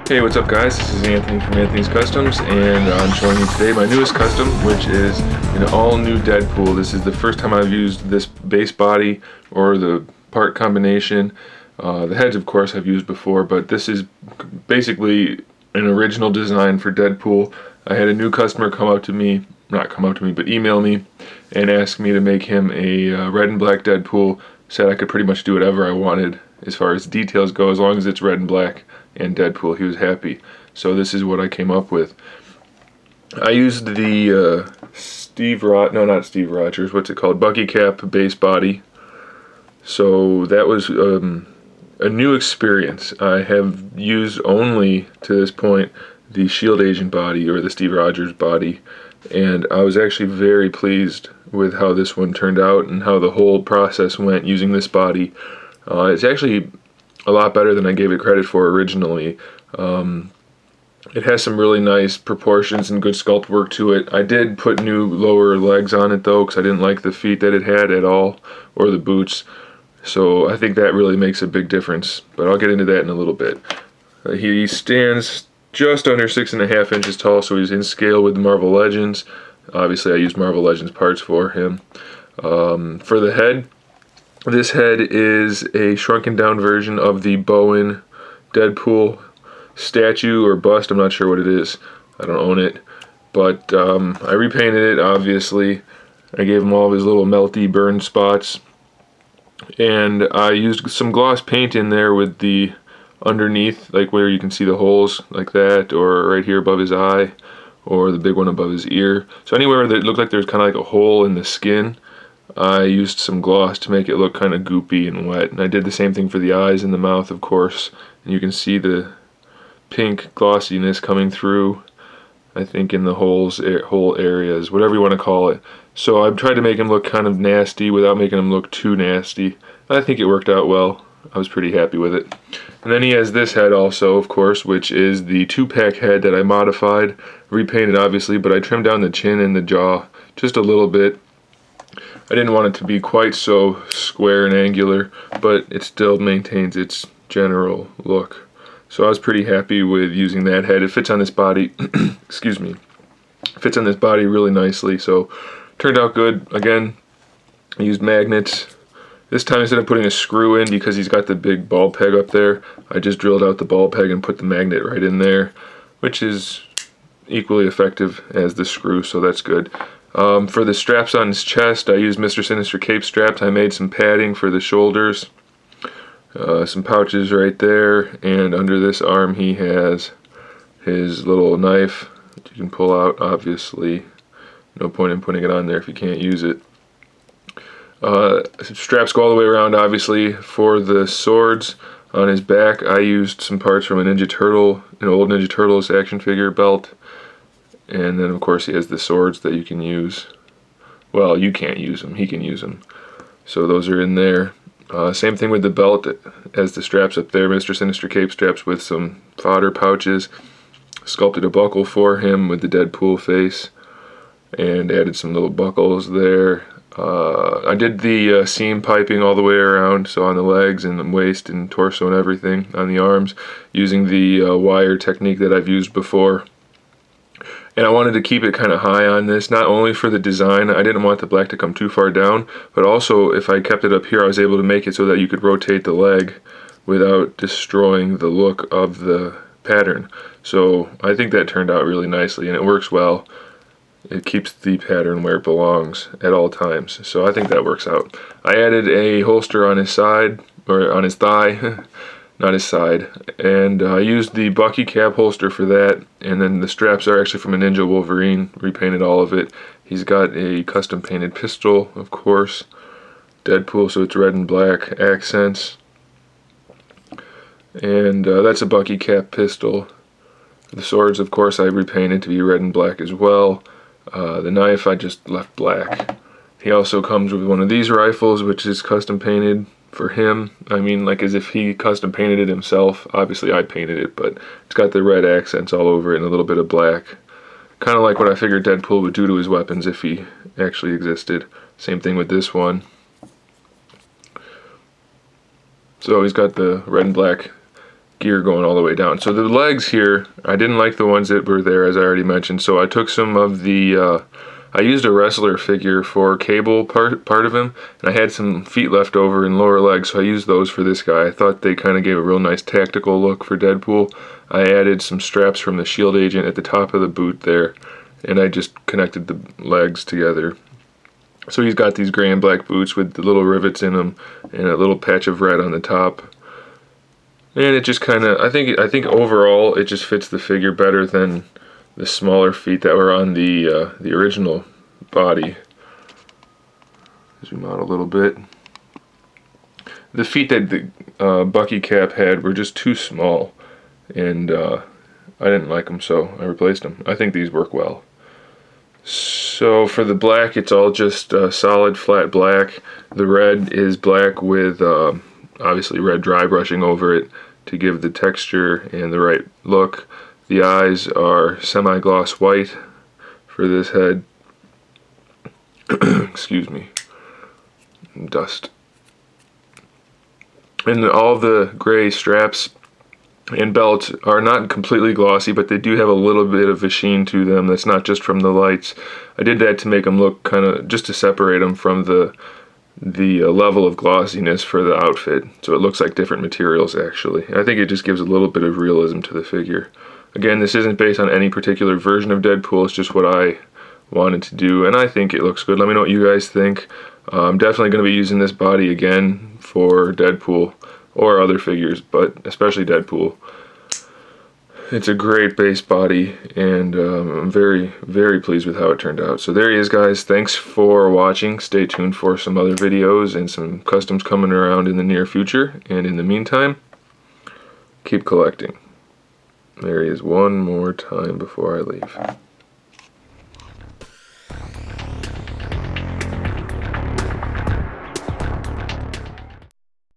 Hey, what's up guys? This is Anthony from Anthony's Customs, and I'm showing you today my newest custom, which is an all-new Deadpool. This is the first time I've used this base body or the part combination. The heads, of course, I've used before, but this is basically an original design for Deadpool. I had a new customer but email me and ask me to make him a red and black Deadpool. Said I could pretty much do whatever I wanted as far as details go, as long as it's red and black and Deadpool. He was happy. So this is what I came up with. I used the what's it called? Bucky cap base body. So that was a new experience. I have used only to this point the Shield Agent body, or the Steve Rogers body, and I was actually very pleased with how this one turned out and how the whole process went using this body. It's actually a lot better than I gave it credit for originally. It has some really nice proportions and good sculpt work to it. I did put new lower legs on it though, because I didn't like the feet that it had at all, or the boots. So I think that really makes a big difference, but I'll get into that in a little bit. He stands just under 6.5 inches tall, so he's in scale with the Marvel Legends. Obviously I used Marvel Legends parts for him. For the head, this head is a shrunken down version of the Bowen Deadpool statue or bust. I'm not sure what it is. I don't own it. But I repainted it, obviously. I gave him all of his little melty burn spots. And I used some gloss paint in there with the underneath, like where you can see the holes like that, or right here above his eye, or the big one above his ear. So anywhere that it looked like there's kind of like a hole in the skin, I used some gloss to make it look kind of goopy and wet. And I did the same thing for the eyes and the mouth, of course. And you can see the pink glossiness coming through, I think, in the hole areas, whatever you want to call it. So I've tried to make him look kind of nasty without making him look too nasty. I think it worked out well. I was pretty happy with it. And then he has this head also, of course, which is the 2-pack head that I modified, repainted obviously, but I trimmed down the chin and the jaw just a little bit. I didn't want it to be quite so square and angular, but it still maintains its general look. So I was pretty happy with using that head. It fits on this body, excuse me, fits on this body really nicely, so turned out good. Again, I used magnets. This time, instead of putting a screw in, because he's got the big ball peg up there, I just drilled out the ball peg and put the magnet right in there, which is equally effective as the screw, so that's good. For the straps on his chest, I used Mr. Sinister cape straps. I made some padding for the shoulders, some pouches right there, and under this arm he has his little knife that you can pull out, obviously. No point in putting it on there if you can't use it. Straps go all the way around, obviously. For the swords on his back, I used some parts from an old Ninja Turtles action figure belt. And then, of course, he has the swords that you can use. Well, you can't use them. He can use them. So those are in there. Same thing with the belt as the straps up there. Mr. Sinister cape straps with some fodder pouches. Sculpted a buckle for him with the Deadpool face. And added some little buckles there. I did the seam piping all the way around, so on the legs and the waist and torso and everything, on the arms, using the wire technique that I've used before. And I wanted to keep it kind of high on this, not only for the design. I didn't want the black to come too far down, but also if I kept it up here, I was able to make it so that you could rotate the leg without destroying the look of the pattern. So I think that turned out really nicely, and it works well. It keeps the pattern where it belongs at all times. So I think that works out. I added a holster on his side, or on his thigh, not his side, and I used the Bucky cap holster for that. And then the straps are actually from a Ninja Wolverine, repainted all of it. He's got a custom painted pistol, of course, Deadpool, so it's red and black accents. And that's a Bucky cap pistol. The swords, of course, I repainted to be red and black as well. The knife I just left black. He also comes with one of these rifles, which is custom painted for him. I mean, like as if he custom painted it himself. Obviously I painted it, but it's got the red accents all over it and a little bit of black. Kind of like what I figured Deadpool would do to his weapons if he actually existed. Same thing with this one. So he's got the red and black gear going all the way down. So the legs here, I didn't like the ones that were there, as I already mentioned, so I took some of the I used a wrestler figure for cable part of him, and I had some feet left over and lower legs, so I used those for this guy. I thought they kind of gave a real nice tactical look for Deadpool. I added some straps from the Shield Agent at the top of the boot there, and I just connected the legs together. So he's got these gray and black boots with the little rivets in them and a little patch of red on the top. And it just kind of, I think overall it just fits the figure better than the smaller feet that were on the original body. Zoom out a little bit. The feet that the Bucky Cap had were just too small, and I didn't like them, so I replaced them. I think these work well. So for the black, it's all just solid flat black. The red is black with obviously red dry brushing over it to give the texture and the right look. The eyes are semi-gloss white for this head. Excuse me. Dust. And all the gray straps and belts are not completely glossy, but they do have a little bit of a sheen to them that's not just from the lights. I did that to make them look kind of, just to separate them from the level of glossiness for the outfit, so it looks like different materials actually. I think it just gives a little bit of realism to the figure. Again, this isn't based on any particular version of Deadpool, it's just what I wanted to do, and I think it looks good. Let me know what you guys think. I'm definitely going to be using this body again for Deadpool, or other figures, but especially Deadpool. It's a great base body, and I'm very, very pleased with how it turned out. So there he is, guys. Thanks for watching. Stay tuned for some other videos and some customs coming around in the near future, and in the meantime, keep collecting. There he is one more time before I leave.